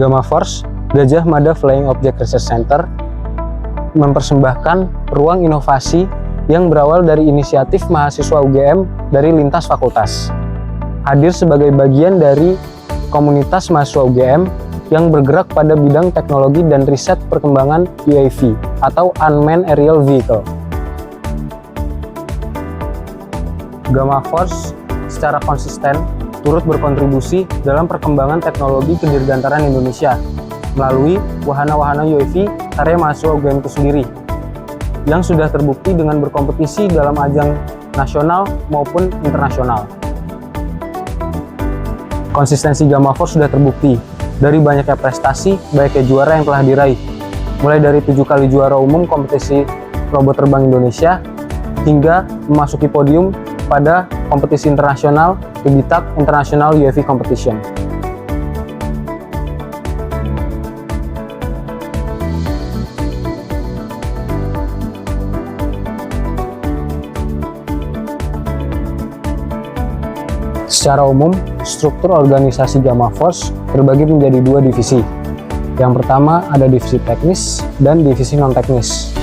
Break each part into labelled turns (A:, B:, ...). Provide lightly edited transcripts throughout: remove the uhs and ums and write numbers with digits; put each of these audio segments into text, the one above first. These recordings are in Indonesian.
A: Gamma Force, Gajah Mada Flying Object Research Center, mempersembahkan ruang inovasi yang berawal dari inisiatif mahasiswa UGM dari lintas fakultas. Hadir sebagai bagian dari komunitas mahasiswa UGM yang bergerak pada bidang teknologi dan riset perkembangan UAV atau Unmanned Aerial Vehicle. Gamma Force secara konsisten turut berkontribusi dalam perkembangan teknologi kedirgantaran Indonesia melalui wahana-wahana UAV karya mahasiswa UGM itu sendiri yang sudah terbukti dengan berkompetisi dalam ajang nasional maupun internasional. Konsistensi Gamma Force sudah terbukti dari banyaknya prestasi, banyaknya juara yang telah diraih, mulai dari 7 kali juara umum kompetisi robot terbang Indonesia hingga memasuki podium pada kompetisi internasional Bitak International UAV Competition. Secara umum, struktur organisasi Gamma Force terbagi menjadi 2 divisi. Yang pertama ada divisi teknis dan divisi non-teknis.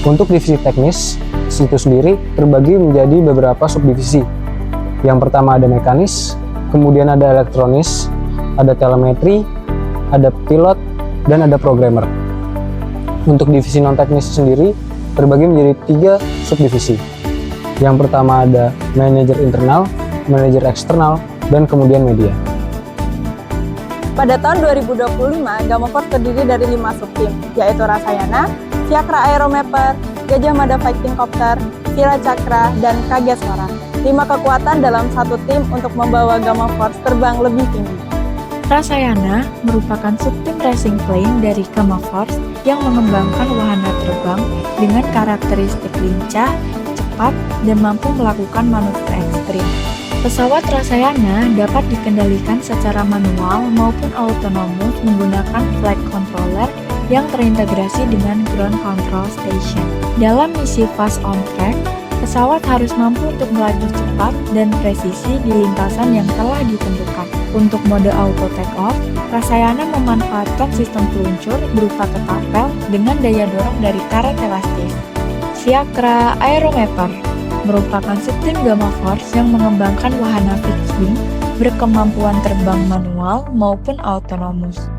A: Untuk divisi teknis, itu sendiri terbagi menjadi beberapa subdivisi. Yang pertama ada mekanis, kemudian ada elektronis, ada telemetri, ada pilot, dan ada programmer. Untuk divisi non-teknis sendiri terbagi menjadi 3 subdivisi. Yang pertama ada manajer internal, manajer eksternal, dan kemudian media.
B: Pada tahun 2025, Gamma Force terdiri dari 5 subtim, yaitu Rasayana, Fiakra Aeromapper, Gajah Mada Fighting Copter, Vira Cakra, dan Kageswara. 5 kekuatan dalam satu tim untuk membawa Gamma Force terbang lebih tinggi.
C: Rasayana merupakan subtim racing plane dari Gamma Force yang mengembangkan wahana terbang dengan karakteristik lincah, cepat, dan mampu melakukan manuver ekstrim. Pesawat Rasayana dapat dikendalikan secara manual maupun autonomous menggunakan flight controller yang terintegrasi dengan ground control station. Dalam misi fast on track, pesawat harus mampu untuk melaju cepat dan presisi di lintasan yang telah ditentukan. Untuk mode auto take off, Rasayana memanfaatkan sistem peluncur berupa ketapel dengan daya dorong dari karet elastis. Fiakra Aeromapper merupakan subtim Gamma Force yang mengembangkan wahana fixed wing berkemampuan terbang manual maupun autonomous.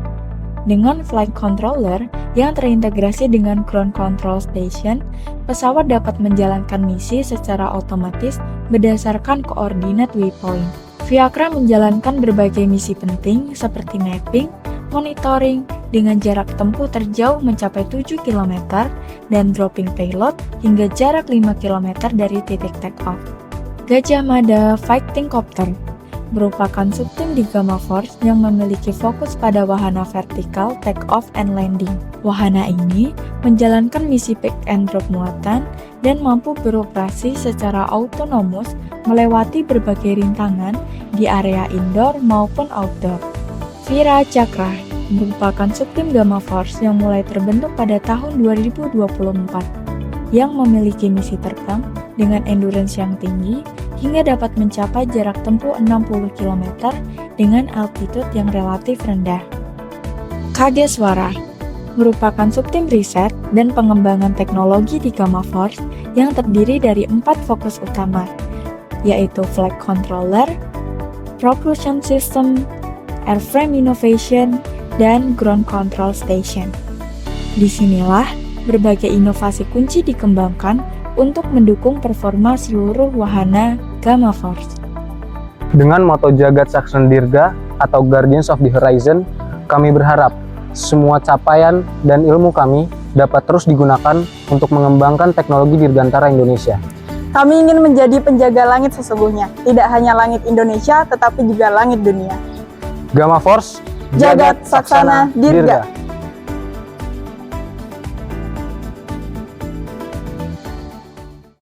C: Dengan flight controller yang terintegrasi dengan ground control station, pesawat dapat menjalankan misi secara otomatis berdasarkan koordinat waypoint. Fiakra menjalankan berbagai misi penting seperti mapping, monitoring dengan jarak tempuh terjauh mencapai 7 km dan dropping payload hingga jarak 5 km dari titik take-off. Gajah Mada Fighting Copter merupakan subtim di Gamma Force yang memiliki fokus pada wahana vertikal take-off and landing. Wahana ini menjalankan misi pick and drop muatan dan mampu beroperasi secara autonomous melewati berbagai rintangan di area indoor maupun outdoor. Vira Cakra merupakan subtim Gamma Force yang mulai terbentuk pada tahun 2024 yang memiliki misi terbang dengan endurance yang tinggi hingga dapat mencapai jarak tempuh 60 km dengan altitude yang relatif rendah. Kageswara merupakan subtim riset dan pengembangan teknologi di Gamma Force yang terdiri dari 4 fokus utama, yaitu flight controller, propulsion system, airframe innovation, dan ground control station. Disinilah berbagai inovasi kunci dikembangkan untuk mendukung performa seluruh wahana Gamma Force.
A: Dengan moto Jagat Saksana Dirga atau Guardians of the Horizon, kami berharap semua capaian dan ilmu kami dapat terus digunakan untuk mengembangkan teknologi dirgantara Indonesia.
B: Kami ingin menjadi penjaga langit sesungguhnya, tidak hanya langit Indonesia, tetapi juga langit dunia.
A: Gamma Force,
B: Jagat Saksana Dirga.